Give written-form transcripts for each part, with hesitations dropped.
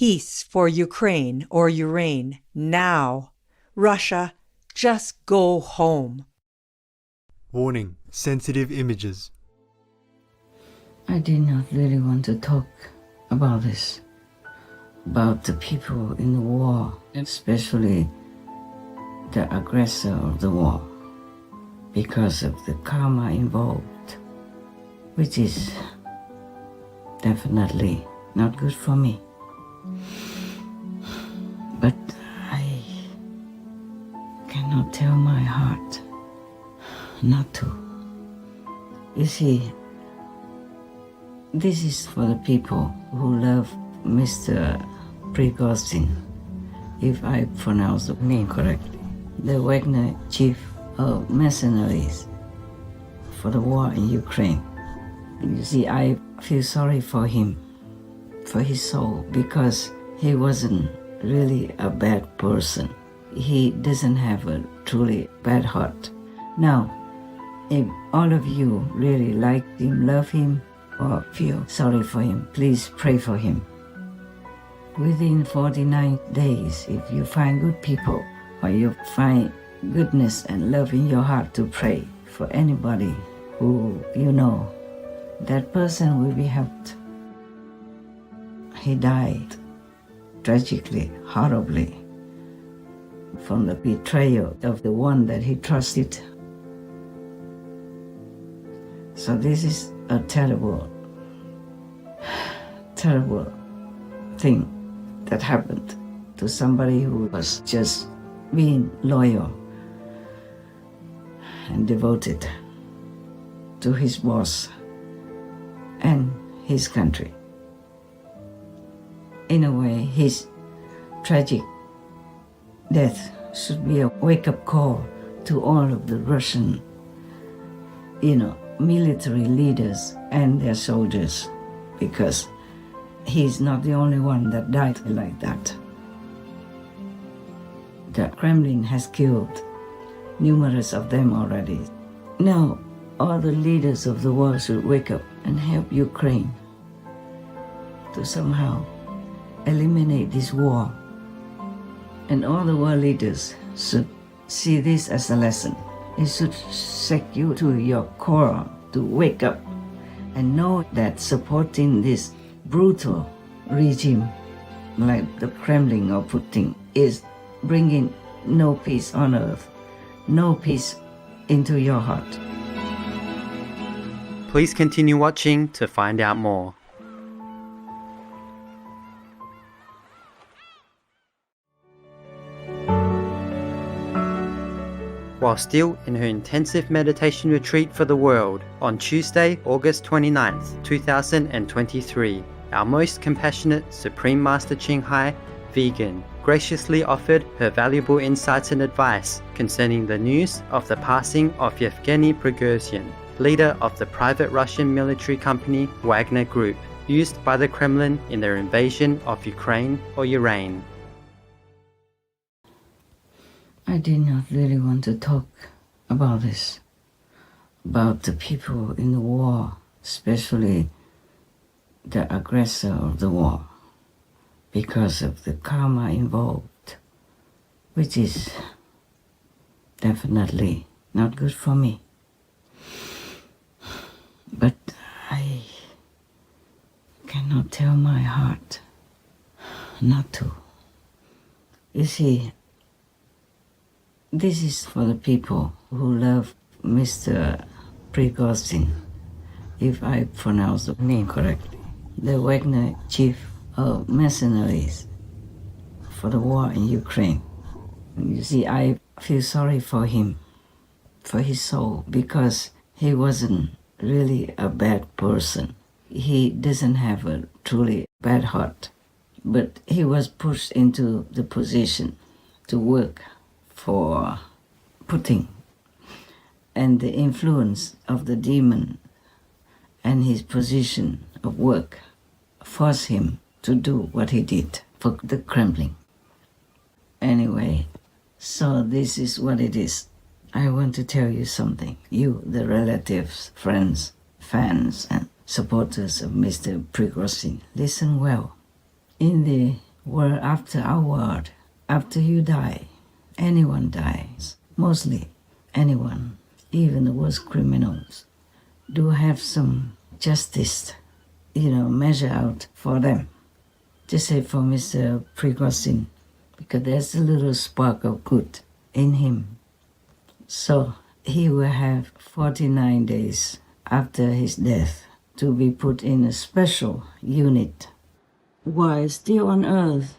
peace for Ukraine or Ukraine now. Russia, just go home. Warning, sensitive images. I did not really want to talk about this, about the people in the war, especially the aggressor of the war, because of the karma involved, which is definitely not good for me. But I cannot tell my heart not to. You see, this is for the people who love Mr. Prigozhin, if I pronounce the name correctly, the Wagner chief of mercenaries for the war in Ukraine. You see, I feel sorry for him, for his soul, because he wasn't really a bad person. He doesn't have a truly bad heart. Now, if all of you really like him, love him, or feel sorry for him, please pray for him. Within 49 days, if you find good people, or you find goodness and love in your heart to pray for anybody who you know, that person will be helped. He died tragically, horribly, from the betrayal of the one that he trusted. So this is a terrible, terrible thing that happened to somebody who was just being loyal and devoted to his boss and his country. In a way, his tragic death should be a wake-up call to all of the Russian, military leaders and their soldiers, because he's not the only one that died like that. The Kremlin has killed numerous of them already. Now, all the leaders of the world should wake up and help Ukraine to somehow eliminate this war. And all the world leaders should see this as a lesson. It should shake you to your core to wake up and know that supporting this brutal regime like the Kremlin or Putin is bringing no peace on earth, no peace into your heart. Please continue watching to find out more. While still in her intensive meditation retreat for the world on Tuesday, August 29th, 2023, our most compassionate Supreme Master Ching Hai, Vegan, graciously offered her valuable insights and advice concerning the news of the passing of Yevgeny Prigozhin, leader of the private Russian military company Wagner Group, used by the Kremlin in their invasion of Ukraine or Ukraine. I did not really want to talk about this, about the people in the war, especially the aggressor of the war, because of the karma involved, which is definitely not good for me. But I cannot tell my heart not to. You see, this is for the people who love Mr. Prigozhin, if I pronounce the name correctly, the Wagner chief of mercenaries for the war in Ukraine. You see, I feel sorry for him, for his soul, because he wasn't really a bad person. He doesn't have a truly bad heart, but he was pushed into the position to work for Putin, and the influence of the demon and his position of work forced him to do what he did for the Kremlin. Anyway, so this is what it is. I want to tell you something. You, the relatives, friends, fans, and supporters of Mr. Prigozhin, listen well. In the word after our word. After you die, anyone dies. Mostly anyone, even the worst criminals, do have some justice, measure out for them. Just say for Mr. Prigozhin, because there's a little spark of good in him. So he will have 49 days after his death to be put in a special unit. While still on earth,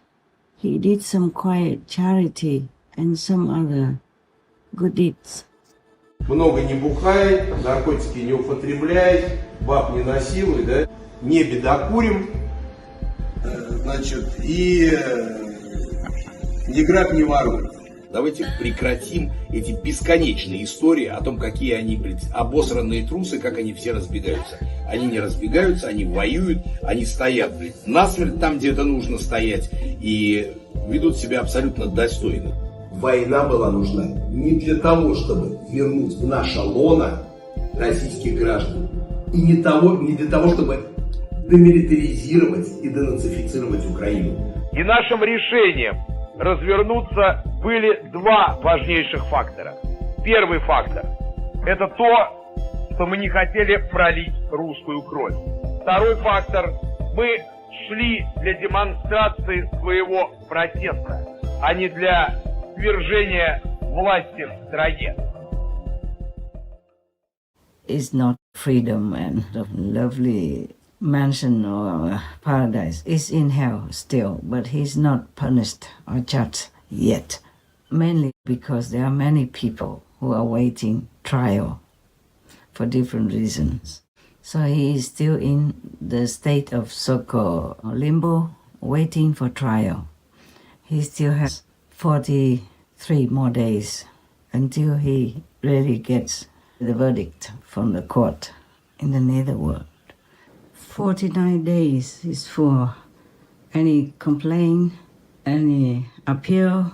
he did some quiet charity and some other good deeds. Много не бухай, наркотики не употребляй, баб не насилуй, да, не бедокурим, значит, и ни грабь, не воруй. Давайте прекратим эти бесконечные истории о том, какие они, обосранные трусы, как они все разбегаются. Они не разбегаются, они воюют, они стоят, насмерть там, где это нужно стоять, и ведут себя абсолютно достойно. Война была нужна не для того, чтобы вернуть в наше лоно российских граждан, и не для того, чтобы демилитаризировать и денацифицировать Украину. И нашим решением развернуться были два важнейших фактора. Первый фактор – это то, что мы не хотели пролить русскую кровь. Второй фактор – мы шли для демонстрации своего протеста, а не для свержения власти в стране. It's not freedom and the lovely mansion or paradise. It's in hell still, but he's not punished or judged yet. Mainly because there are many people who are waiting trial for different reasons. So he is still in the state of so-called limbo, waiting for trial. He still has 43 more days until he really gets the verdict from the court in the netherworld. 49 days is for any complaint, any appeal,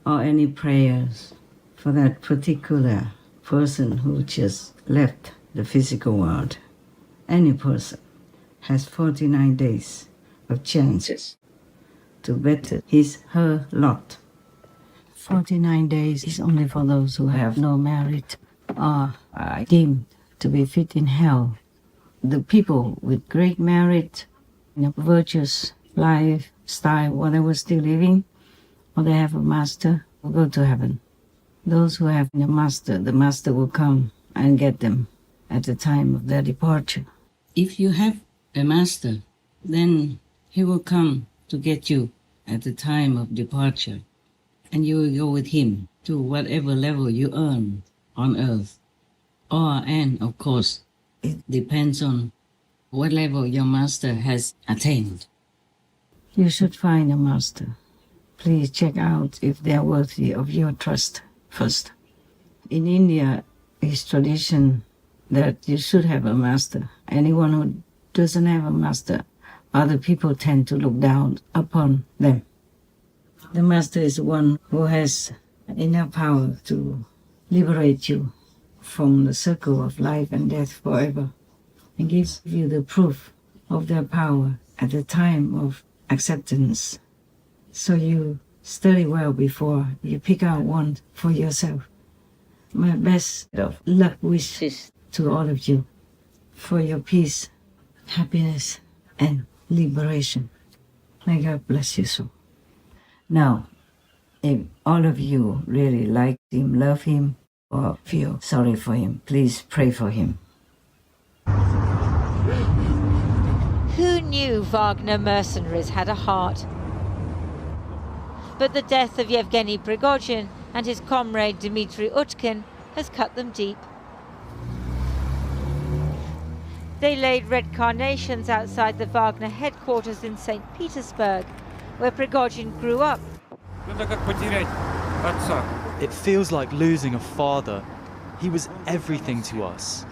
or any prayers for that particular person who just left the physical world. Any person has 49 days of chances to better his, her lot. 49 days is only for those who have no merit or are deemed to be fit in hell. The people with great merit, virtuous lifestyle, whatever still living, or they have a master, will go to heaven. Those who have a master, the master will come and get them at the time of their departure. If you have a master, then he will come to get you at the time of departure, and you will go with him to whatever level you earn on earth. And of course, it depends on what level your master has attained. You should find a master. Please check out if they are worthy of your trust first. In India, it's tradition that you should have a master. Anyone who doesn't have a master, other people tend to look down upon them. The master is one who has enough power to liberate you from the circle of life and death forever, and gives you the proof of their power at the time of acceptance. So you study well before you pick out one for yourself. My best of luck wishes to all of you for your peace, happiness, and liberation. May God bless you so. Now, if all of you really like him, love him, or feel sorry for him, please pray for him. Who knew Wagner mercenaries had a heart? But the death of Yevgeny Prigozhin and his comrade Dmitry Utkin has cut them deep. They laid red carnations outside the Wagner headquarters in St. Petersburg, where Prigozhin grew up. It feels like losing a father. He was everything to us.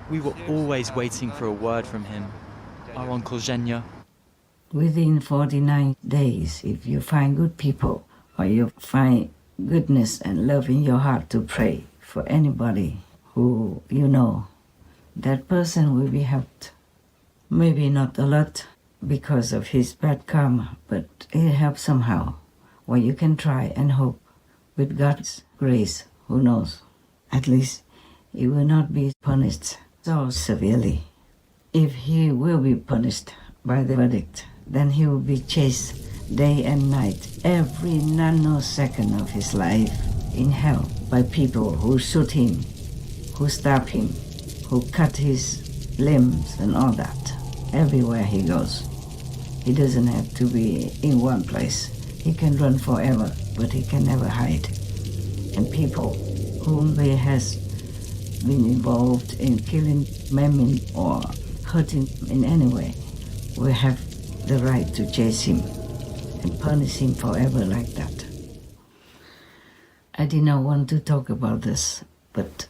We were always waiting for a word from him. Our Uncle Zhenya. Within 49 days, if you find good people, or you find goodness and love in your heart to pray for anybody who you know, that person will be helped. Maybe not a lot, because of his bad karma, but it helps somehow. Well, you can try and hope. With God's grace, who knows? At least he will not be punished so severely. If he will be punished by the verdict, then he will be chased day and night, every nanosecond of his life in hell by people who shoot him, who stab him, who cut his limbs and all that. Everywhere he goes. He doesn't have to be in one place. He can run forever, but he can never hide. And people whom he has been involved in killing, maiming, or hurting in any way will have the right to chase him and punish him forever like that. I did not want to talk about this, but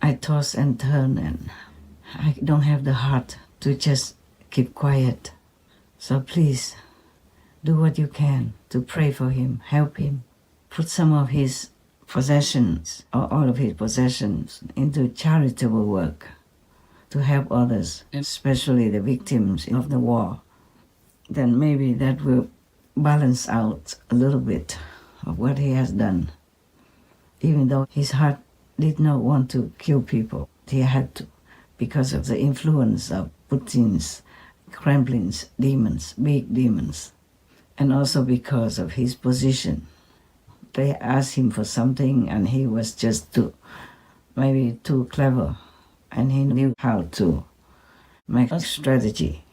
I toss and turn and I don't have the heart to just keep quiet. So please, do what you can to pray for him, help him. Put some of his possessions, or all of his possessions, into charitable work to help others, especially the victims of the war. Then maybe that will balance out a little bit of what he has done. Even though his heart did not want to kill people, he had to, because of the influence of Putin's, Kremlin's demons, big demons, and also because of his position. They asked him for something and he was just maybe too clever, and he knew how to make a strategy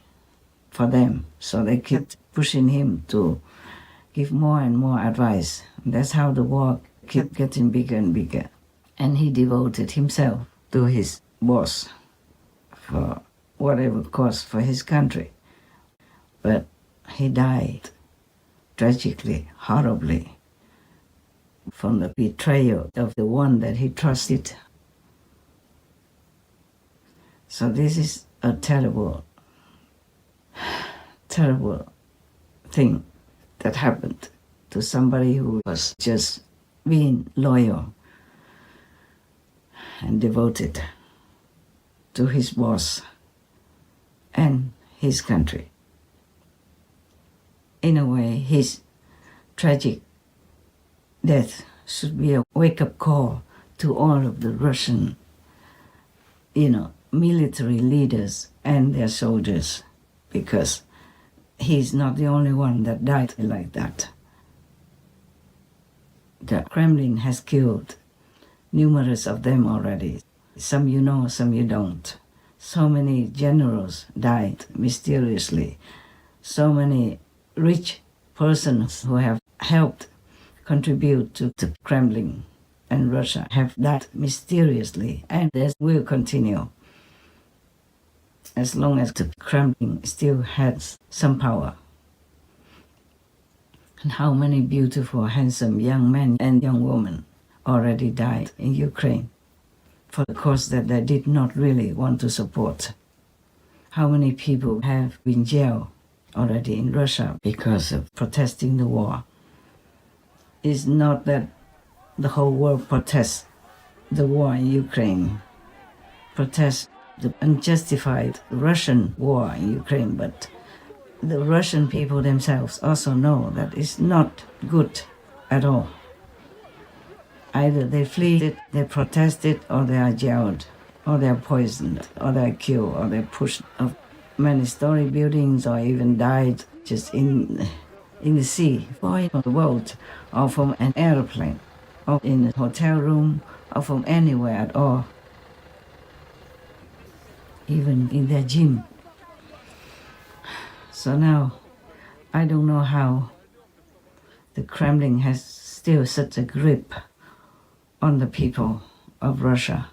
for them, so they kept pushing him to give more and more advice. That's how the war kept getting bigger and bigger. And he devoted himself to his boss for whatever cost for his country. But he died tragically, horribly, from the betrayal of the one that he trusted. So this is a terrible, terrible thing that happened to somebody who was just being loyal and devoted to his boss and his country. In a way, his tragic death should be a wake-up call to all of the Russian, military leaders and their soldiers, because he's not the only one that died like that. The Kremlin has killed numerous of them already. Some you know, some you don't. So many generals died mysteriously. So many rich persons who have helped contribute to the Kremlin and Russia have died mysteriously, and this will continue as long as the Kremlin still has some power. And how many beautiful, handsome young men and young women already died in Ukraine for the cause that they did not really want to support. How many people have been jailed already in Russia because of protesting the war. It's not that the whole world protests the war in Ukraine, protests the unjustified Russian war in Ukraine, but the Russian people themselves also know that it's not good at all. Either they flee, they protest it, or they are jailed, or they are poisoned, or they are killed, or they are pushed off many-story buildings, or even died just in the sea, or in the boat, or from an airplane, or in a hotel room, or from anywhere at all. Even in their gym. So now, I don't know how the Kremlin has still such a grip on the people of Russia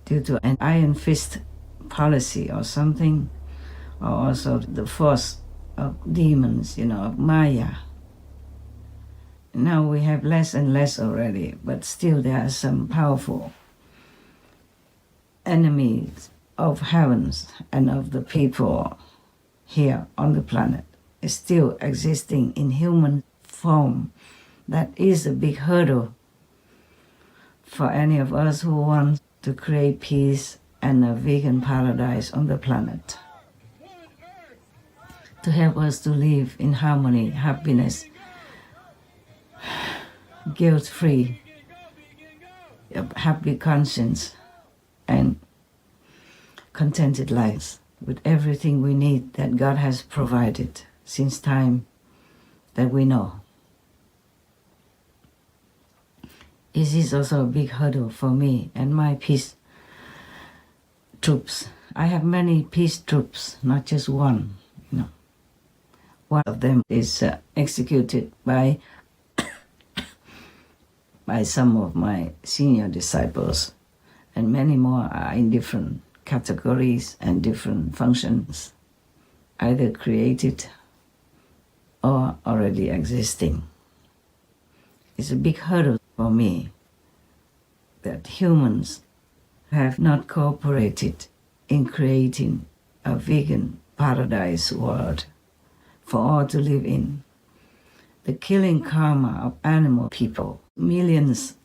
due to an iron fist policy or something, or also the force of demons, of Maya. Now we have less and less already, but still there are some powerful enemies of heavens and of the people here on the planet is still existing in human form. That is a big hurdle for any of us who want to create peace and a vegan paradise on the planet. to help us to live in harmony, happiness, guilt-free, a happy conscience, and contented lives with everything we need that God has provided since time that we know. It is also a big hurdle for me and my peace troops. I have many peace troops, not just one. One of them is executed by some of my senior disciples, and many more are in different categories and different functions, either created or already existing. It's a big hurdle for me that humans have not cooperated in creating a vegan paradise world for all to live in. The killing karma of animal people, millions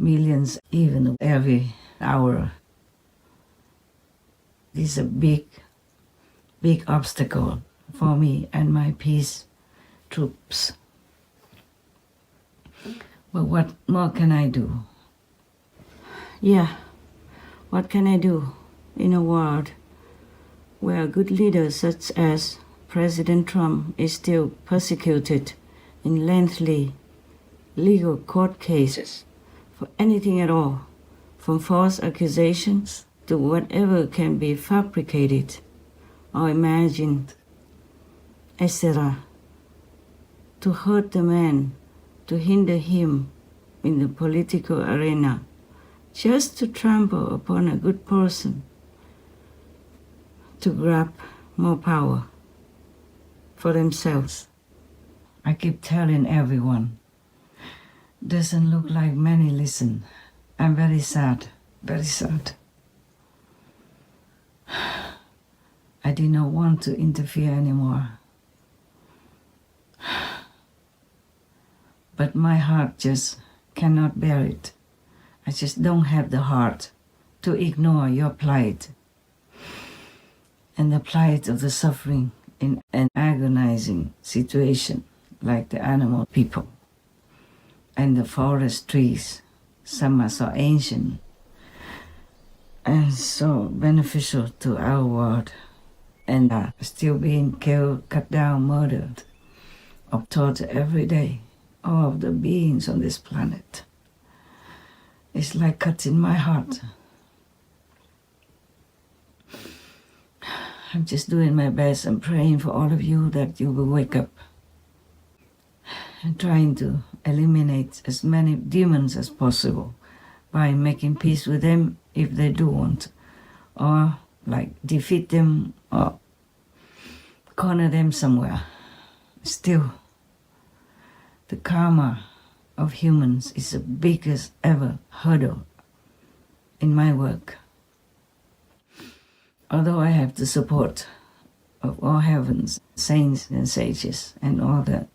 even every hour, is a big obstacle for me and my peace troops. But what more can I do? What can I do in a world where good leaders such as President Trump is still persecuted in lengthy legal court cases for anything at all, from false accusations to whatever can be fabricated or imagined, etc., to hurt the man, to hinder him in the political arena, just to trample upon a good person, to grab more power for themselves. I keep telling everyone, doesn't look like many listen. I'm very sad, very sad. I did not want to interfere anymore. But my heart just cannot bear it. I just don't have the heart to ignore your plight and the plight of the suffering in an agonizing situation like the animal people and the forest trees. Some are so ancient and so beneficial to our world and are still being killed, cut down, murdered, or tortured every day. All of the beings on this planet. It's like cutting my heart. I'm just doing my best and praying for all of you that you will wake up and trying to eliminate as many demons as possible by making peace with them if they do want, or like defeat them or corner them somewhere. Still, the karma of humans is the biggest ever hurdle in my work. Although I have the support of all heavens, saints and sages, and all the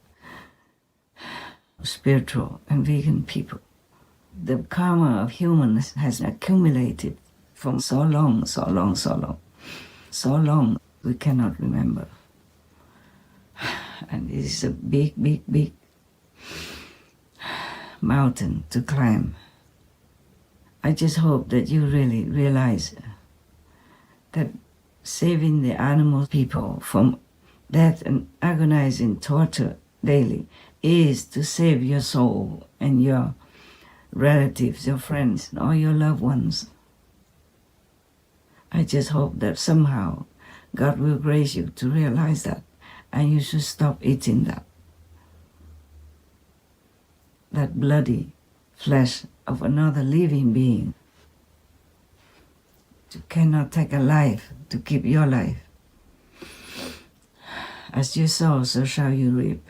spiritual and vegan people, the karma of humans has accumulated from so long we cannot remember. And it is a big mountain to climb. I just hope that you really realize that saving the animal people from death and agonizing torture daily is to save your soul and your relatives, your friends, and all your loved ones. I just hope that somehow God will grace you to realize that, and you should stop eating that bloody flesh of another living being. You cannot take a life to keep your life. As you sow, so shall you reap.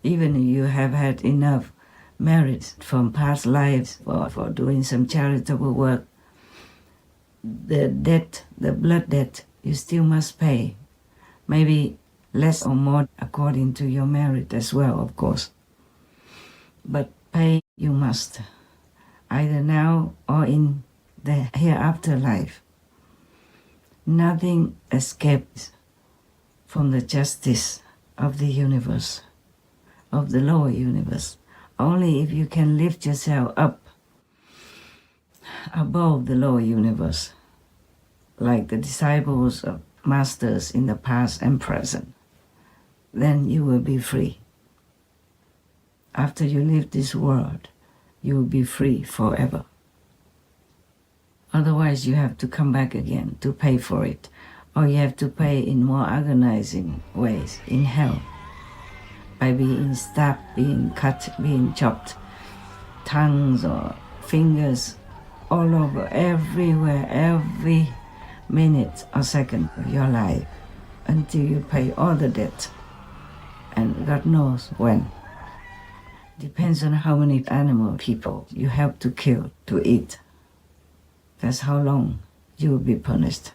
Even if you have had enough merit from past lives for doing some charitable work, the debt, the blood debt, you still must pay. Maybe less or more according to your merit as well, of course. But pay you must, either now or in the hereafter life. Nothing escapes from the justice of the universe, of the lower universe. Only if you can lift yourself up above the lower universe, like the disciples of masters in the past and present, then you will be free. After you leave this world, you will be free forever. Otherwise, you have to come back again to pay for it, or you have to pay in more agonizing ways in hell, by being stabbed, being cut, being chopped, tongues or fingers all over, everywhere, every minute or second of your life, until you pay all the debt, and God knows when. Depends on how many animal people you have to kill to eat. That's how long you will be punished.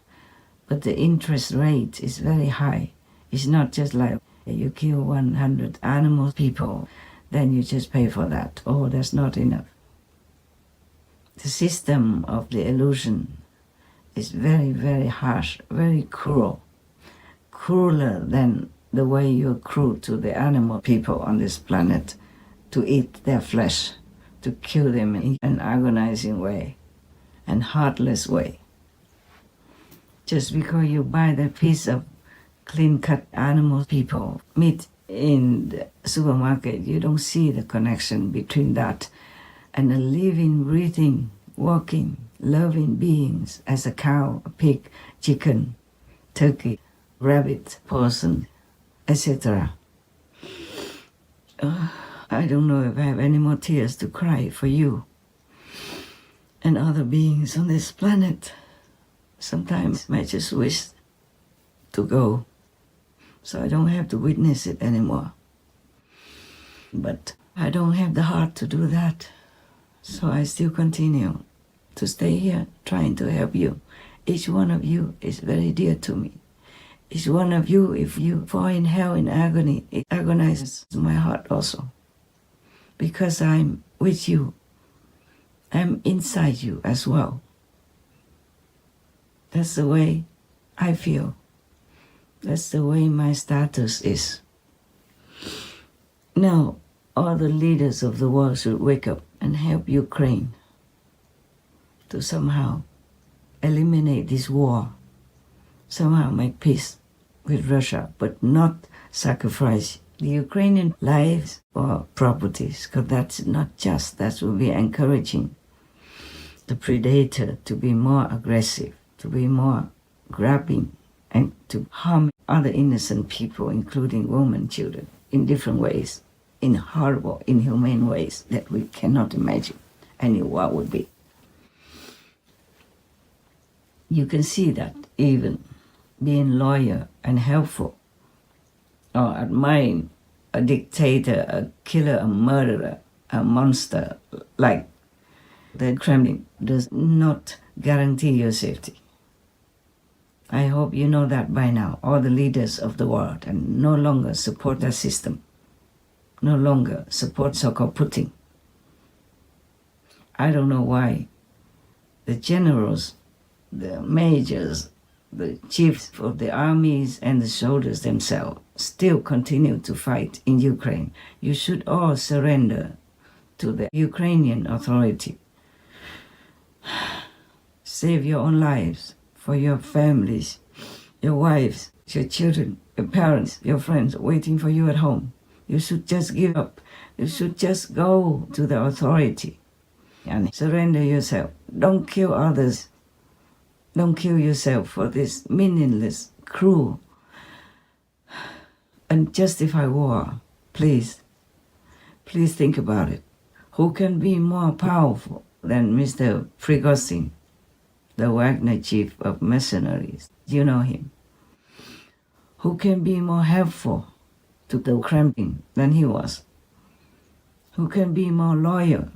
But the interest rate is very high. It's not just like you kill 100 animal people, then you just pay for that. Oh, that's not enough. The system of the illusion is very, very harsh, very cruel. Crueler than the way you're cruel to the animal people on this planet, to eat their flesh, to kill them in an agonizing way and heartless way. Just because you buy the piece of clean-cut animal people meat in the supermarket, you don't see the connection between that and a living, breathing, walking, loving beings as a cow, a pig, chicken, turkey, rabbit, person, etc. I don't know if I have any more tears to cry for you and other beings on this planet. Sometimes I just wish to go so I don't have to witness it anymore. But I don't have the heart to do that, so I still continue to stay here trying to help you. Each one of you is very dear to me. Each one of you, if you fall in hell in agony, it agonizes my heart also. Because I'm with you. I'm inside you as well. That's the way I feel. That's the way my status is. Now, all the leaders of the world should wake up and help Ukraine to somehow eliminate this war, somehow make peace with Russia, but not sacrifice the Ukrainian lives or properties, because that's not just. That will be encouraging the predator to be more aggressive, to be more grabbing, and to harm other innocent people, including women, children, in different ways, in horrible, inhumane ways that we cannot imagine any war would be. You can see that even being loyal and helpful, or admiring a dictator, a killer, a murderer, a monster like the Kremlin does not guarantee your safety. I hope you know that by now, all the leaders of the world, and no longer support that system, no longer support so-called Putin. I don't know why the generals, the majors, the chiefs of the armies and the soldiers themselves still continue to fight in Ukraine. You should all surrender to the Ukrainian authority. Save your own lives for your families, your wives, your children, your parents, your friends waiting for you at home. You should just give up. You should just go to the authority and surrender yourself. Don't kill others. Don't kill yourself for this meaningless, cruel, unjustified war. Please. Please think about it. Who can be more powerful than Mr. Prigozhin, the Wagner chief of mercenaries? You know him. Who can be more helpful to the Kremlin than he was? Who can be more loyal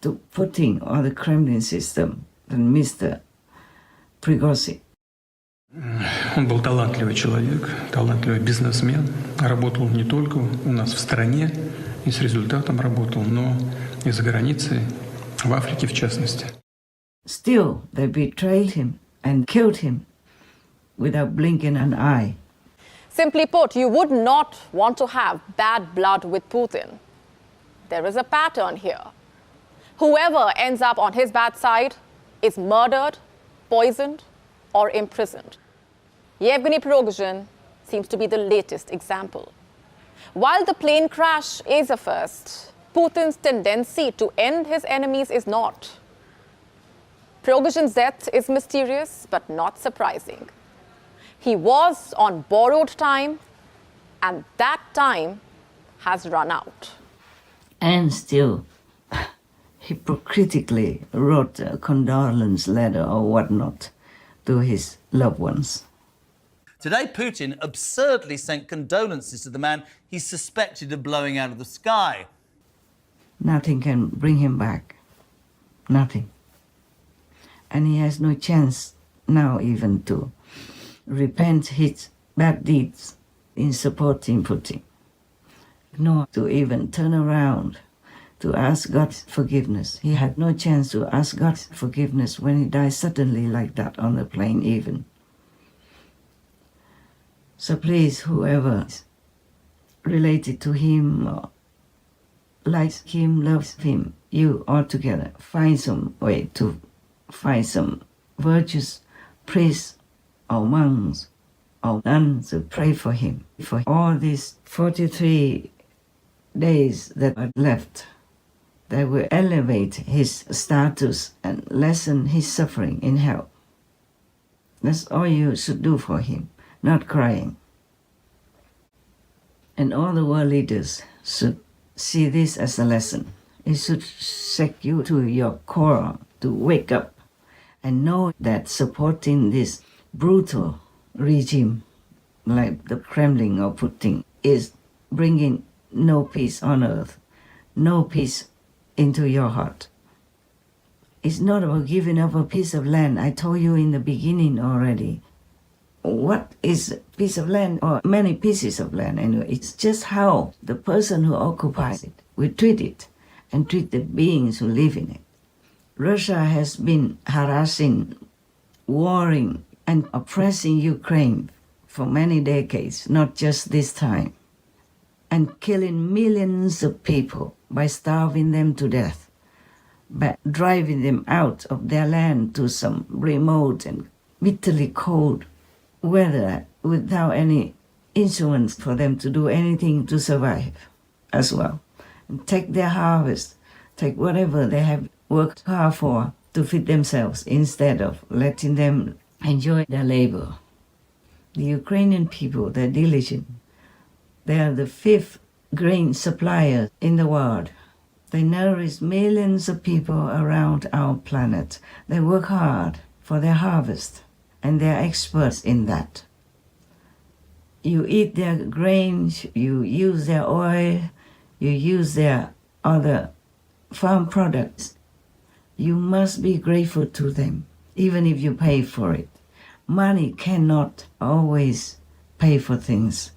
to Putin or the Kremlin system than Mr. Prigozhin? Он был талантливый человек, талантливый бизнесмен. Работал не только у нас в стране, и с результатом работал, но и за границей, в Африке в частности. Still, they betrayed him and killed him without blinking an eye. Simply put, you would not want to have bad blood with Putin. There is a pattern here. Whoever ends up on his bad side is murdered, poisoned, or imprisoned. Yevgeny Prigozhin seems to be the latest example. While the plane crash is a first, Putin's tendency to end his enemies is not. Prigozhin's death is mysterious but not surprising. He was on borrowed time, and that time has run out. And still, hypocritically wrote a condolence letter or whatnot to his loved ones. Today, Putin absurdly sent condolences to the man he suspected of blowing out of the sky. Nothing can bring him back. Nothing. And he has no chance now even to repent his bad deeds in supporting Putin, nor to even turn around to ask God's forgiveness. He had no chance to ask God's forgiveness when he died suddenly like that on the plane even. So please, whoever is related to him or likes him, loves him, you altogether, find some way to find some virtuous priests or monks or nuns to pray for him. For all these 43 days that are left, they will elevate his status and lessen his suffering in hell. That's all you should do for him, not crying. And all the world leaders should see this as a lesson. It should shake you to your core to wake up and know that supporting this brutal regime like the Kremlin or Putin is bringing no peace on earth, no peace into your heart. It's not about giving up a piece of land. I told you in the beginning already. What is a piece of land or many pieces of land anyway? It's just how the person who occupies it will treat it and treat the beings who live in it. Russia has been harassing, warring, and oppressing Ukraine for many decades, not just this time, and killing millions of people by starving them to death, by driving them out of their land to some remote and bitterly cold weather without any instruments for them to do anything to survive as well. And take their harvest, take whatever they have worked hard for to feed themselves instead of letting them enjoy their labor. The Ukrainian people, they're diligent. They are the 5th grain supplier in the world. They nourish millions of people around our planet. They work hard for their harvest, and they're experts in that. You eat their grains, you use their oil, you use their other farm products. You must be grateful to them, even if you pay for it. Money cannot always pay for things.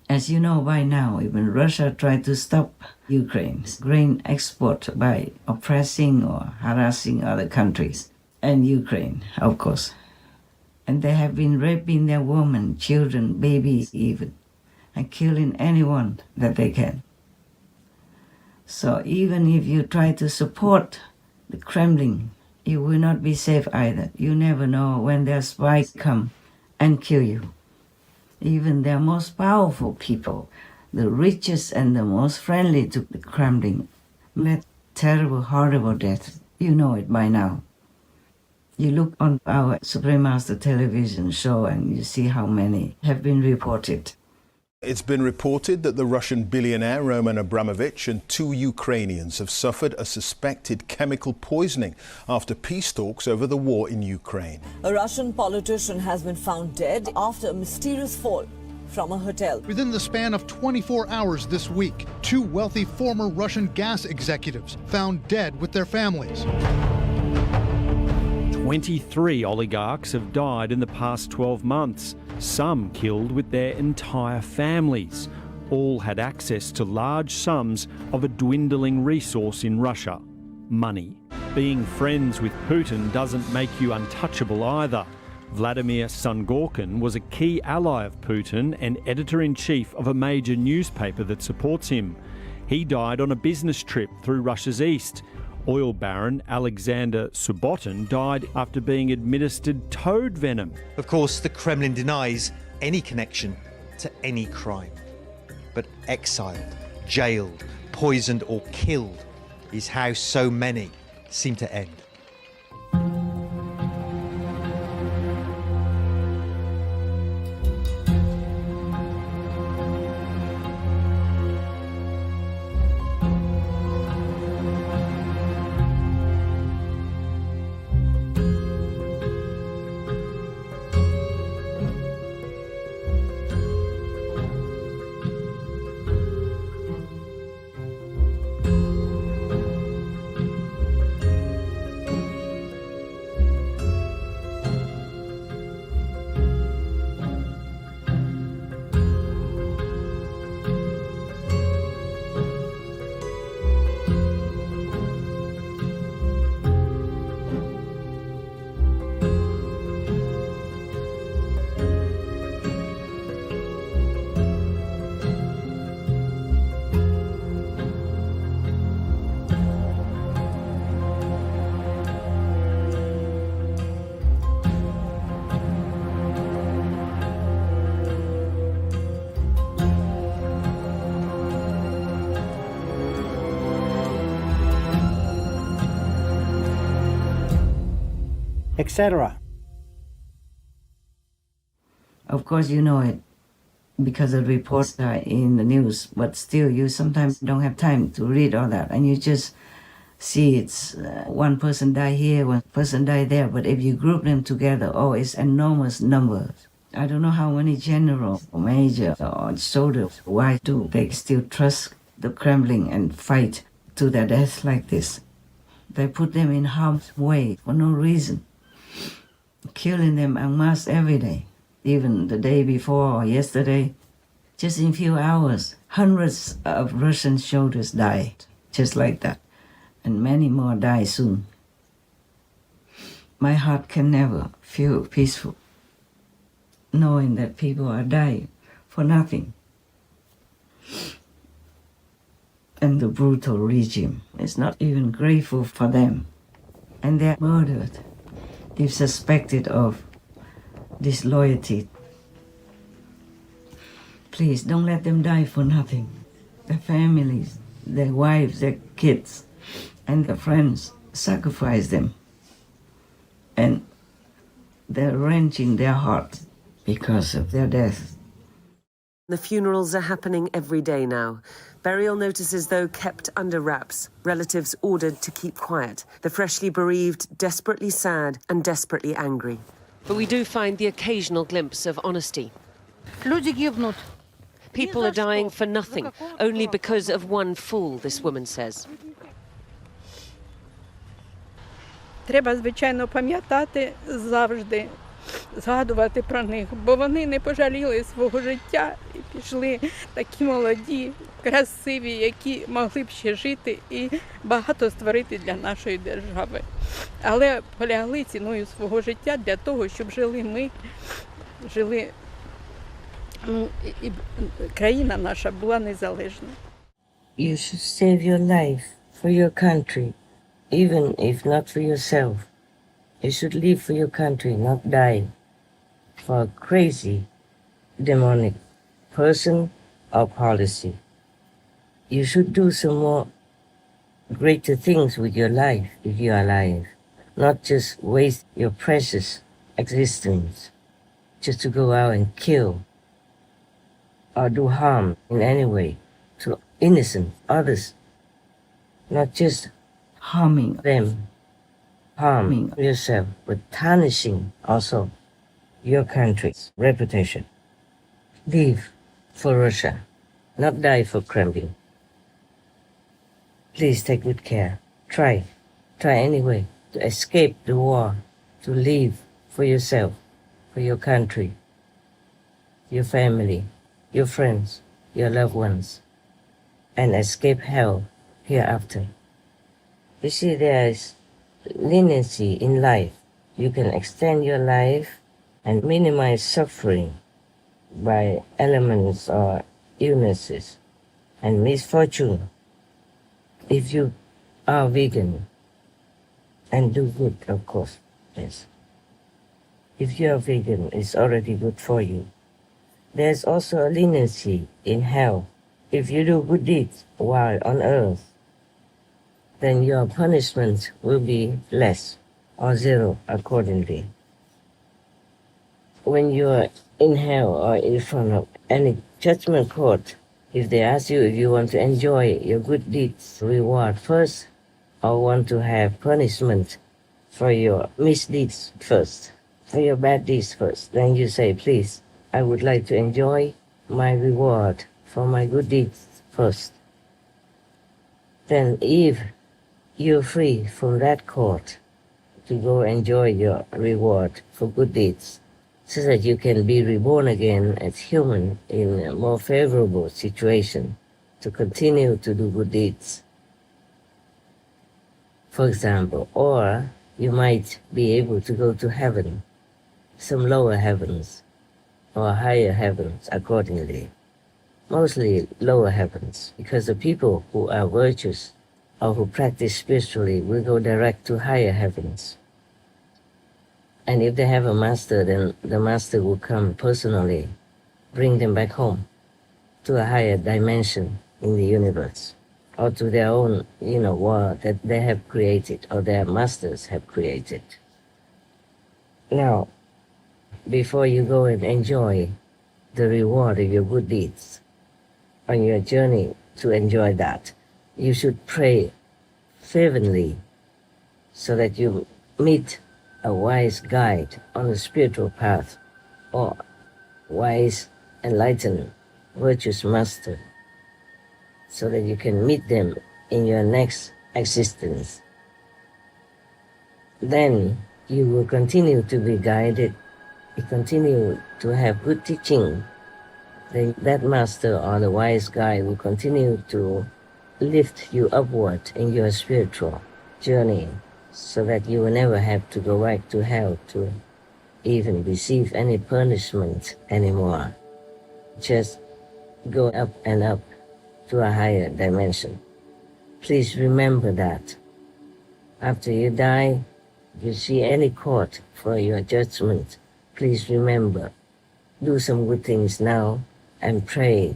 As you know by now, even Russia tried to stop Ukraine's grain export by oppressing or harassing other countries, and Ukraine, of course. And they have been raping their women, children, babies even, and killing anyone that they can. So even if you try to support the Kremlin, you will not be safe either. You never know when their spies come and kill you. Even their most powerful people, the richest and the most friendly to the Kremlin, met terrible, horrible deaths. You know it by now. You look on our Supreme Master television show and you see how many have been reported. It's been reported that the Russian billionaire Roman Abramovich and 2 Ukrainians have suffered a suspected chemical poisoning after peace talks over the war in Ukraine. A Russian politician has been found dead after a mysterious fall from a hotel. Within the span of 24 hours this week, 2 wealthy former Russian gas executives found dead with their families. 23 oligarchs have died in the past 12 months, some killed with their entire families. All had access to large sums of a dwindling resource in Russia, money. Being friends with Putin doesn't make you untouchable either. Vladimir Sungorkin was a key ally of Putin and editor-in-chief of a major newspaper that supports him. He died on a business trip through Russia's east. Oil baron Alexander Subotin died after being administered toad venom. Of course, the Kremlin denies any connection to any crime. But exiled, jailed, poisoned or killed is how so many seem to end. etc. Of course, you know it because the reports are in the news, but still, you sometimes don't have time to read all that, and you just see it's one person die here, one person die there, but if you group them together, oh, it's enormous numbers. I don't know how many generals, or major, or soldiers, why do they still trust the Kremlin and fight to their death like this? They put them in harm's way for no reason, killing them en masse every day. Even the day before or yesterday, just in a few hours, hundreds of Russian soldiers died, just like that, and many more die soon. My heart can never feel peaceful, knowing that people are dying for nothing. And the brutal regime is not even grateful for them. And they're murdered if suspected of disloyalty. Please don't let them die for nothing. Their families, their wives, their kids, and their friends sacrifice them. And they're wrenching their hearts because of their death. The funerals are happening every day now. Burial notices, though, kept under wraps. Relatives ordered to keep quiet. The freshly bereaved desperately sad and desperately angry. But we do find the occasional glimpse of honesty. People are dying for nothing, only because of one fool, this woman says. Треба, звичайно, пам'ятати завжди, згадувати про них, бо вони не пожаліли свого життя і пішли такі молоді, красиві, які могли б ще жити і багато створити для нашої держави. Але полягли ціною свого життя для того, щоб жили ми, і країна наша була незалежна. You should save your life for your country, even if not for yourself. You should live for your country, not die for a crazy, demonic person or policy. You should do some more greater things with your life if you are alive, not just waste your precious existence just to go out and kill or do harm in any way to innocent others, not just harming them, harming yourself, but tarnishing also your country's reputation. Live for Russia, not die for Kremlin. Please take good care. Try anyway to escape the war, to live for yourself, for your country, your family, your friends, your loved ones, and escape hell hereafter. You see, there is leniency in life. You can extend your life and minimize suffering by elements or illnesses and misfortune. If you are vegan and do good, of course, yes. If you are vegan, it's already good for you. There's also a leniency in hell. If you do good deeds while on earth, then your punishment will be less or zero accordingly. When you are in hell or in front of any judgment court, if they ask you if you want to enjoy your good deeds reward first or want to have punishment for your misdeeds first, for your bad deeds first, then you say, please, I would like to enjoy my reward for my good deeds first. Then if you're free from that court to go enjoy your reward for good deeds, so that you can be reborn again as human in a more favorable situation to continue to do good deeds. For example, or you might be able to go to heaven, some lower heavens or higher heavens accordingly. Mostly lower heavens, because the people who are virtuous or who practice spiritually will go direct to higher heavens. And if they have a master, then the master will come personally, bring them back home to a higher dimension in the universe, or to their own, world that they have created or their masters have created. Now, before you go and enjoy the reward of your good deeds, on your journey to enjoy that, you should pray fervently so that you meet a wise guide on the spiritual path, or wise, enlightened, virtuous master, so that you can meet them in your next existence. Then you will continue to be guided, you continue to have good teaching. Then that master or the wise guide will continue to lift you upward in your spiritual journey, so that you will never have to go back to hell to even receive any punishment anymore. Just go up and up to a higher dimension. Please remember that. After you die, if you see any court for your judgment, please remember, do some good things now and pray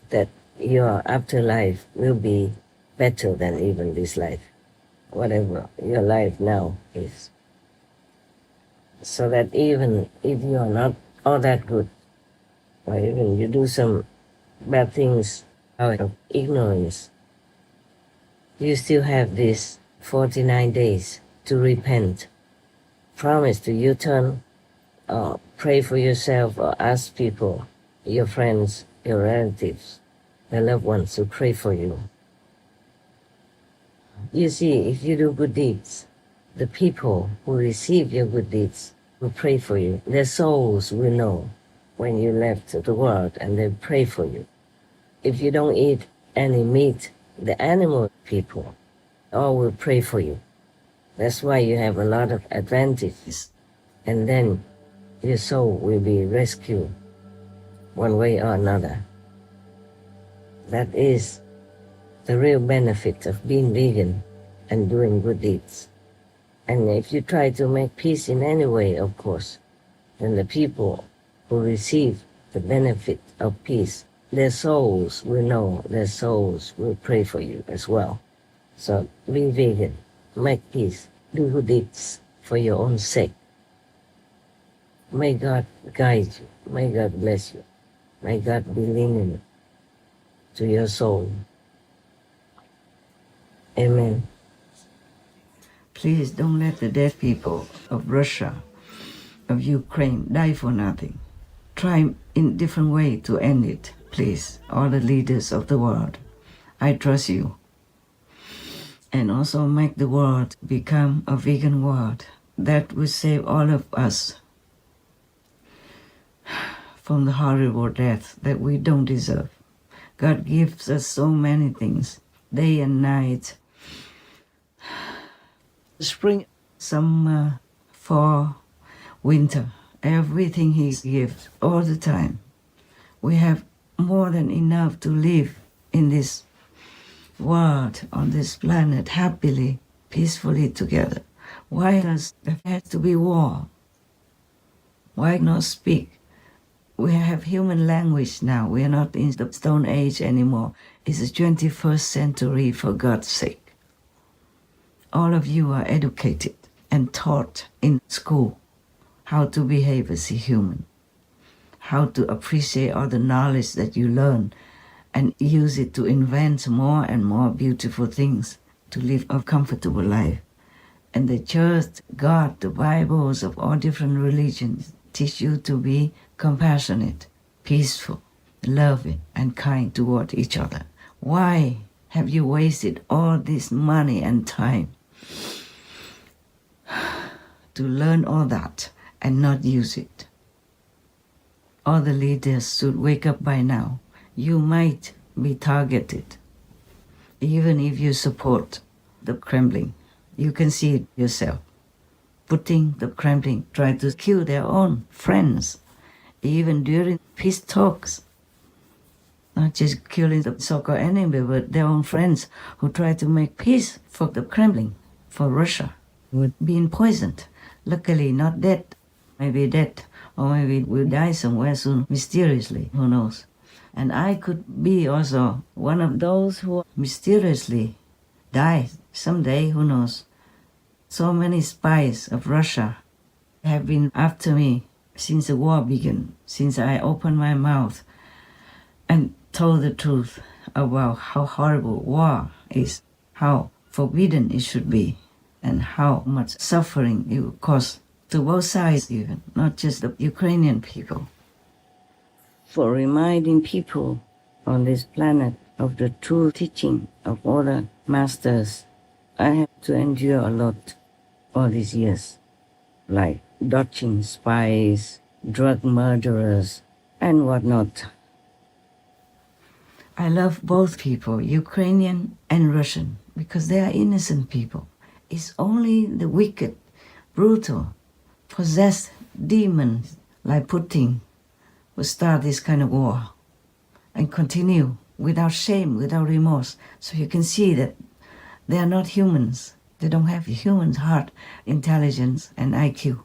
that your afterlife will be better than even this life, whatever your life now is. So that even if you are not all that good, or even you do some bad things out of ignorance, you still have these 49 days to repent. Promise to U-turn, or pray for yourself, or ask people, your friends, your relatives, your loved ones to pray for you. You see, if you do good deeds, the people who receive your good deeds will pray for you. Their souls will know when you left the world, and they pray for you. If you don't eat any meat, the animal people all will pray for you. That's why you have a lot of advantages. And then your soul will be rescued one way or another. That is the real benefit of being vegan and doing good deeds. And if you try to make peace in any way, of course, then the people who receive the benefit of peace, their souls will know, their souls will pray for you as well. So be vegan, make peace, do good deeds for your own sake. May God guide you, may God bless you, may God be lenient to your soul. Amen. Please don't let the dead people of Russia, of Ukraine, die for nothing. Try in different way to end it, please, all the leaders of the world. I trust you. And also make the world become a vegan world. That will save all of us from the horrible death that we don't deserve. God gives us so many things, day and night. Spring, summer, fall, winter, everything he gives all the time. We have more than enough to live in this world, on this planet, happily, peacefully together. Why does there have to be war? Why not speak? We have human language now. We are not in the Stone Age anymore. It's the 21st century, for God's sake. All of you are educated and taught in school how to behave as a human, how to appreciate all the knowledge that you learn and use it to invent more and more beautiful things to live a comfortable life. And the church, God, the Bibles of all different religions teach you to be compassionate, peaceful, loving, and kind toward each other. Why have you wasted all this money and time to learn all that and not use it? All the leaders should wake up by now. You might be targeted, even if you support the Kremlin. You can see it yourself. Putting the Kremlin try to kill their own friends, even during peace talks. Not just killing the so-called enemy, but their own friends who try to make peace for the Kremlin, for Russia, with being poisoned. Luckily, not dead. Maybe dead, or maybe will die somewhere soon, mysteriously. Who knows? And I could be also one of those who mysteriously die someday. Who knows? So many spies of Russia have been after me since the war began, since I opened my mouth and told the truth about how horrible war is, how forbidden it should be, and how much suffering it will cause to both sides even, not just the Ukrainian people. For reminding people on this planet of the true teaching of all the masters, I have to endure a lot all these years, like dodging spies, drug murderers, and whatnot. I love both people, Ukrainian and Russian, because they are innocent people. It's only the wicked, brutal, possessed demons like Putin who start this kind of war and continue without shame, without remorse. So you can see that they are not humans. They don't have human heart, intelligence, and IQ.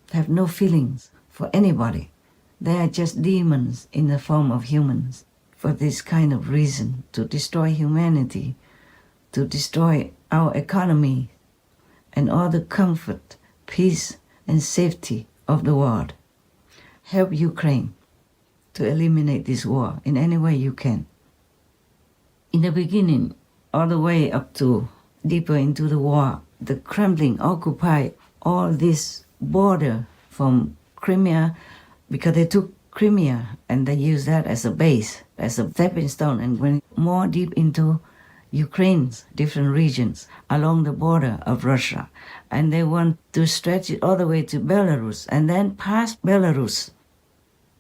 They have no feelings for anybody. They are just demons in the form of humans for this kind of reason, to destroy humanity, to destroy our economy and all the comfort, peace, and safety of the world. Help Ukraine to eliminate this war in any way you can. In the beginning, all the way up to deeper into the war, the Kremlin occupied all this border from Crimea because they took Crimea and they used that as a base, as a stepping stone, and went more deep into Ukraine's different regions along the border of Russia. And they want to stretch it all the way to Belarus and then past Belarus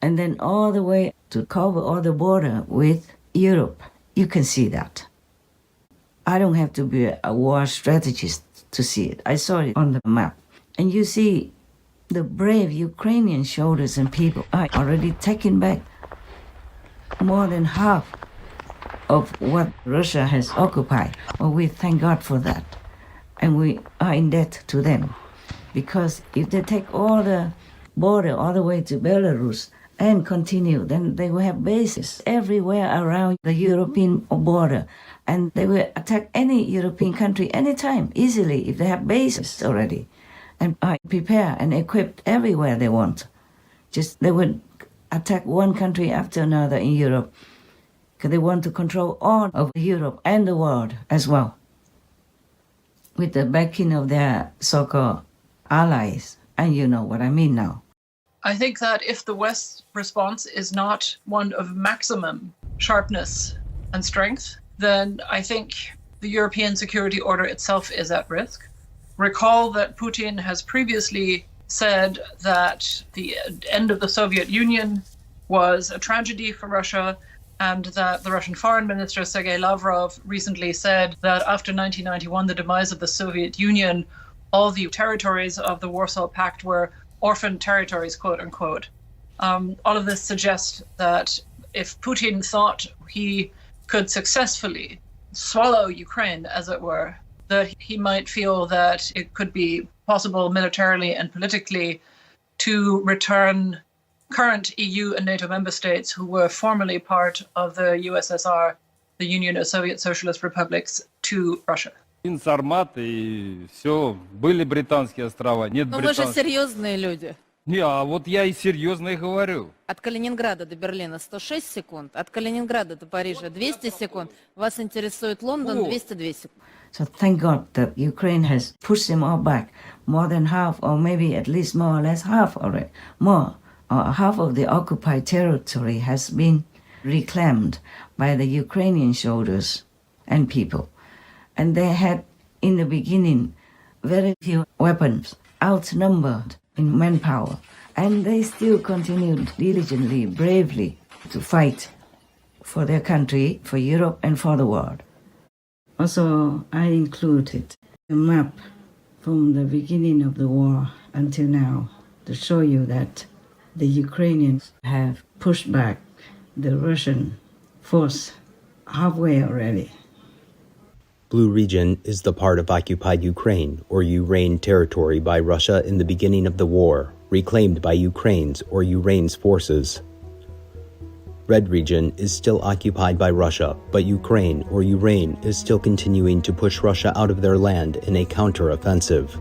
and then all the way to cover all the border with Europe. You can see that. I don't have to be a war strategist to see it. I saw it on the map. And you see the brave Ukrainian soldiers and people are already taking back more than half of what Russia has occupied. Well, we thank God for that. And we are in debt to them. Because if they take all the border all the way to Belarus and continue, then they will have bases everywhere around the European border. And they will attack any European country anytime, easily, if they have bases already. And are prepared and equipped everywhere they want. Just they would attack one country after another in Europe, because they want to control all of Europe and the world as well, with the backing of their so-called allies. And you know what I mean now. I think that if the West's response is not one of maximum sharpness and strength, then I think the European security order itself is at risk. Recall that Putin has previously said that the end of the Soviet Union was a tragedy for Russia, and that the Russian Foreign Minister Sergei Lavrov recently said that after 1991, the demise of the Soviet Union, all the territories of the Warsaw Pact were orphan territories, quote unquote. All of this suggests that if Putin thought he could successfully swallow Ukraine, as it were, that he might feel that it could be possible militarily and politically to return current EU and NATO member states who were formerly part of the USSR, the Union of Soviet Socialist Republics, to Russia. Сармат и все, были британские острова, нет Но мы же британских. серьезные люди. Не, а вот я и серьезно и говорю. От Калининграда до Берлина 106 секунд, от Калининграда до Парижа 200 секунд. Вас интересует Лондон 202 секунд. So thank God that Ukraine has pushed them all back, more than half, or maybe at least more or less half already, more. Half of the occupied territory has been reclaimed by the Ukrainian soldiers and people. And they had, in the beginning, very few weapons, outnumbered in manpower. And they still continued diligently, bravely to fight for their country, for Europe, and for the world. Also, I included a map from the beginning of the war until now to show you that the Ukrainians have pushed back the Russian force halfway already. Blue region is the part of occupied Ukraine or Ukraine territory by Russia in the beginning of the war, reclaimed by Ukraine's or Ukraine's forces. Red region is still occupied by Russia, but Ukraine or Ukraine is still continuing to push Russia out of their land in a counter-offensive.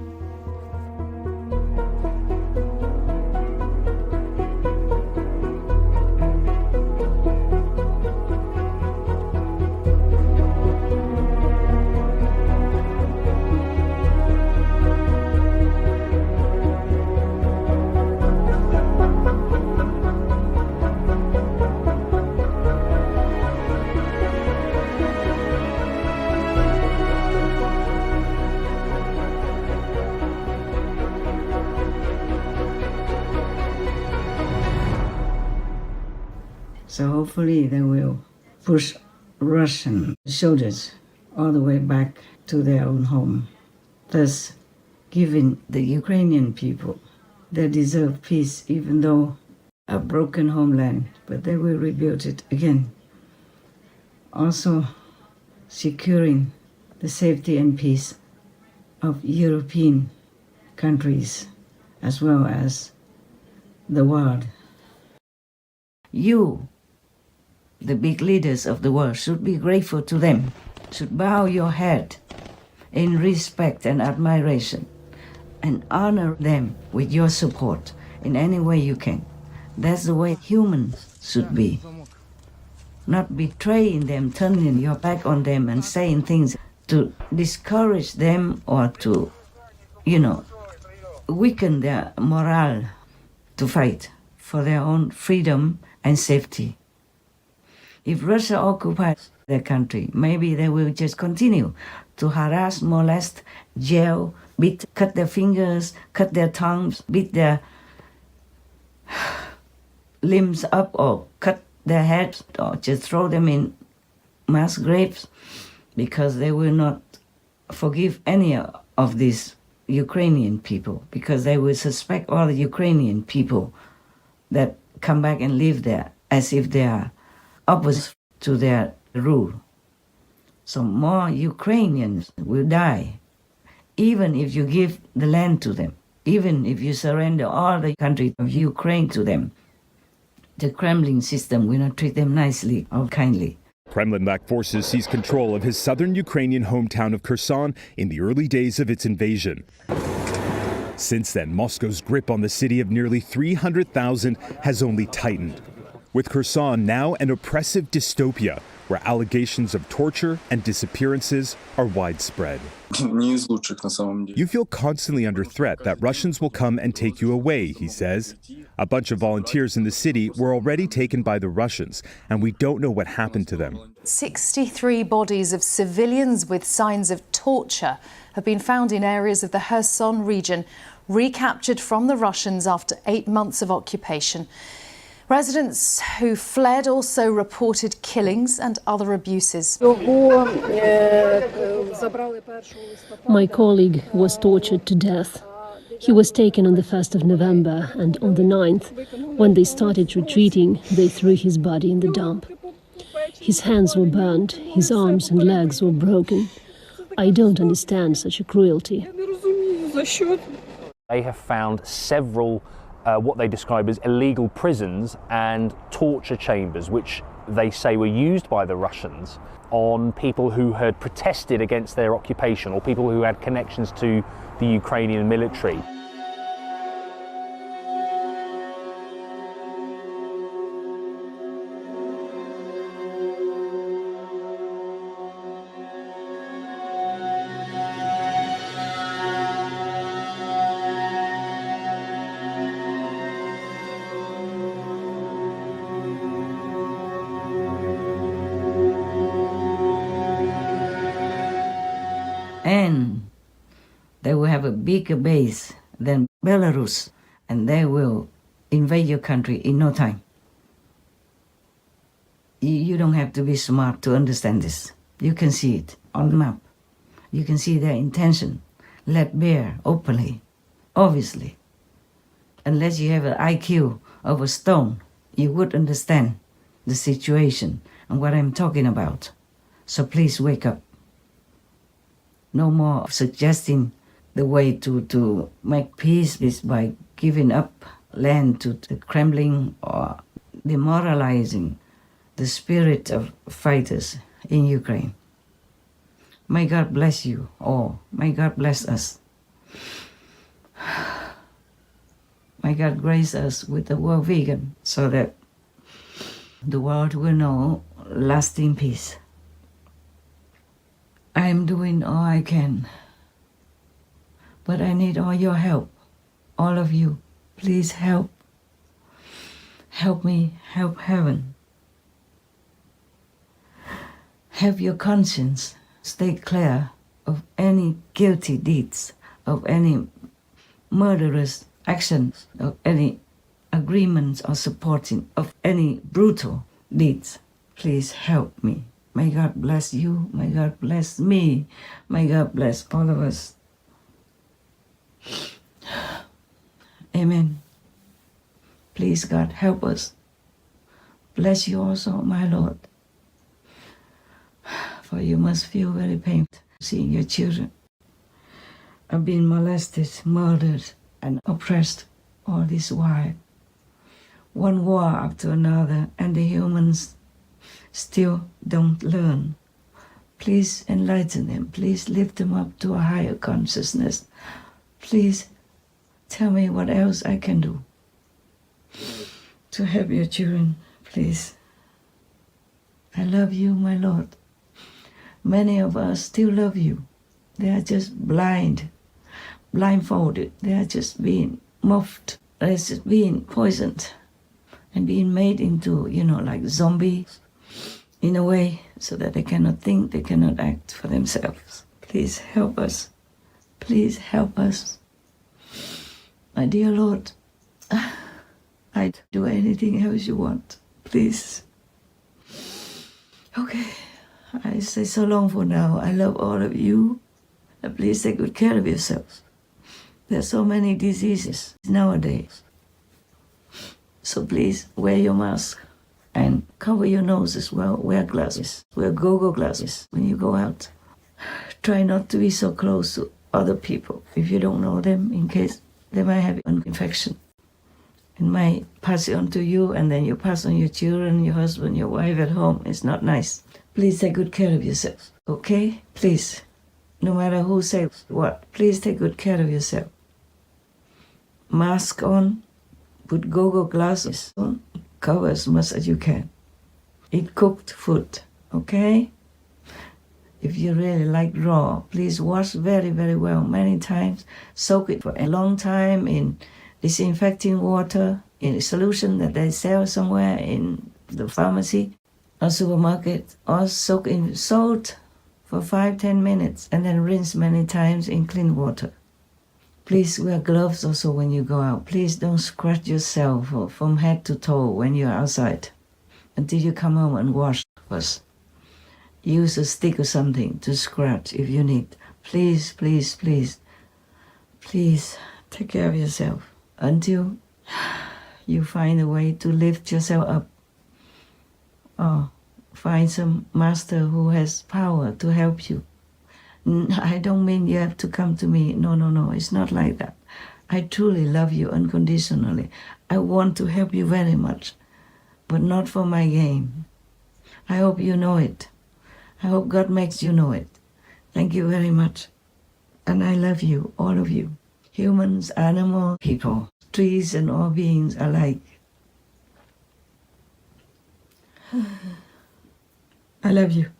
So hopefully they will push Russian soldiers all the way back to their own home, thus giving the Ukrainian people their deserved peace, even though a broken homeland, but they will rebuild it again. Also securing the safety and peace of European countries as well as the world. You, the big leaders of the world, should be grateful to them, should bow your head in respect and admiration and honor them with your support in any way you can. That's the way humans should be. Not betraying them, turning your back on them and saying things to discourage them or to, weaken their morale to fight for their own freedom and safety. If Russia occupies their country, maybe they will just continue to harass, molest, jail, beat, cut their fingers, cut their tongues, beat their limbs up or cut their heads or just throw them in mass graves, because they will not forgive any of these Ukrainian people, because they will suspect all the Ukrainian people that come back and live there as if they are opposite to their rule. So more Ukrainians will die, even if you give the land to them, even if you surrender all the country of Ukraine to them. The Kremlin system will not treat them nicely or kindly. Kremlin-backed forces seized control of his southern Ukrainian hometown of Kherson in the early days of its invasion. Since then, Moscow's grip on the city of nearly 300,000 has only tightened, with Kherson now an oppressive dystopia where allegations of torture and disappearances are widespread. You feel constantly under threat that Russians will come and take you away, he says. A bunch of volunteers in the city were already taken by the Russians, and we don't know what happened to them. 63 bodies of civilians with signs of torture have been found in areas of the Kherson region, recaptured from the Russians after 8 months of occupation. Residents who fled also reported killings and other abuses. My colleague was tortured to death. He was taken on the 1st of November, and on the 9th, when they started retreating, they threw his body in the dump. His hands were burned, his arms and legs were broken. I don't understand such a cruelty. They have found several what they describe as illegal prisons and torture chambers, which they say were used by the Russians on people who had protested against their occupation or people who had connections to the Ukrainian military. And they will have a bigger base than Belarus, and they will invade your country in no time. You don't have to be smart to understand this. You can see it on the map. You can see their intention, laid bare openly, obviously. Unless you have an IQ of a stone, you would understand the situation and what I'm talking about. So please wake up. No more suggesting the way to make peace is by giving up land to the Kremlin or demoralizing the spirit of fighters in Ukraine. May God bless you all. May God bless us. May God grace us with the word vegan so that the world will know lasting peace. I am doing all I can, but I need all your help, all of you. Please help. Help me, help heaven. Have your conscience stay clear of any guilty deeds, of any murderous actions, of any agreements or supporting of any brutal deeds. Please help me. May God bless you. May God bless me. May God bless all of us. Amen. Please, God, help us. Bless you also, my Lord. For you must feel very painful seeing your children are being molested, murdered, and oppressed all this while. One war after another, and the humans still don't learn. Please enlighten them. Please lift them up to a higher consciousness. Please tell me what else I can do to help your children, please. I love you, my Lord. Many of us still love you. They are just blindfolded. They are just being muffed. They're just being poisoned and being made into, like zombies in a way so that they cannot think, they cannot act for themselves. Please help us. Please help us. My dear Lord, I'd do anything else you want. Please. Okay. I say so long for now. I love all of you. And please take good care of yourselves. There are so many diseases nowadays. So please wear your mask and cover your nose as well. Wear glasses. Wear go-go glasses when you go out. Try not to be so close to other people if you don't know them, in case they might have an infection. It might pass it on to you, and then you pass on your children, your husband, your wife at home. It's not nice. Please take good care of yourself, okay? Please. No matter who says what, please take good care of yourself. Mask on, put go-go glasses on, cover as much as you can. Eat cooked food, okay? If you really like raw, please wash very, very well, many times. Soak it for a long time in disinfecting water, in a solution that they sell somewhere in the pharmacy or supermarket, or soak in salt for 5-10 minutes and then rinse many times in clean water. Please wear gloves also when you go out. Please don't scratch yourself from head to toe when you're outside until you come home and wash first. Use a stick or something to scratch if you need. Please, please, please, please Take care of yourself until you find a way to lift yourself up. Or find some master who has power to help you. I don't mean you have to come to me. No, it's not like that. I truly love you unconditionally. I want to help you very much, but not for my gain. I hope you know it. I hope God makes you know it. Thank you very much. And I love you, all of you. Humans, animals, people, trees and all beings alike. I love you.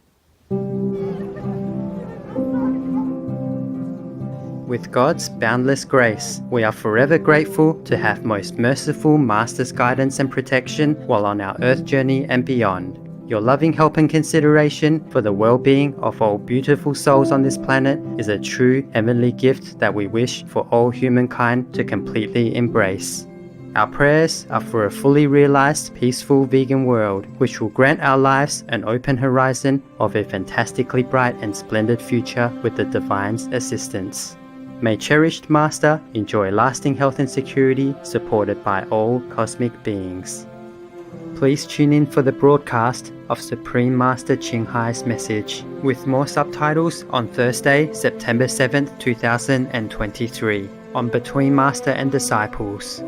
With God's boundless grace, we are forever grateful to have most merciful Master's guidance and protection while on our earth journey and beyond. Your loving help and consideration for the well-being of all beautiful souls on this planet is a true heavenly gift that we wish for all humankind to completely embrace. Our prayers are for a fully realized, peaceful vegan world, which will grant our lives an open horizon of a fantastically bright and splendid future with the Divine's assistance. May cherished Master enjoy lasting health and security supported by all cosmic beings. Please tune in for the broadcast of Supreme Master Ching Hai's message, with more subtitles on Thursday, September 7th, 2023, on Between Master and Disciples.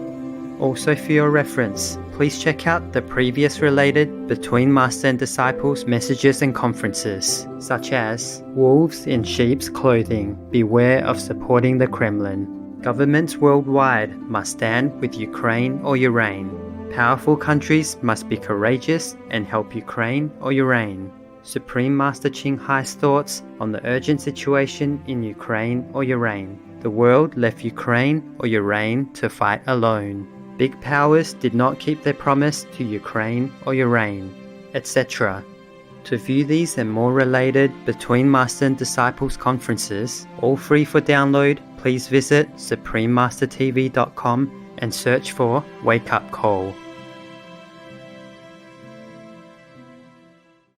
Also for your reference, please check out the previous related Between Master and Disciples messages and conferences, such as Wolves in Sheep's Clothing, Beware of Supporting the Kremlin. Governments worldwide must stand with Ukraine or your reign. Powerful countries must be courageous and help Ukraine or your reign. Supreme Master Ching Hai's thoughts on the urgent situation in Ukraine or your reign. The world left Ukraine or your reign to fight alone. Big powers did not keep their promise to Ukraine or your reign, etc. To view these and more related Between Master and Disciples conferences, all free for download, please visit suprememastertv.com and search for Wake Up Call.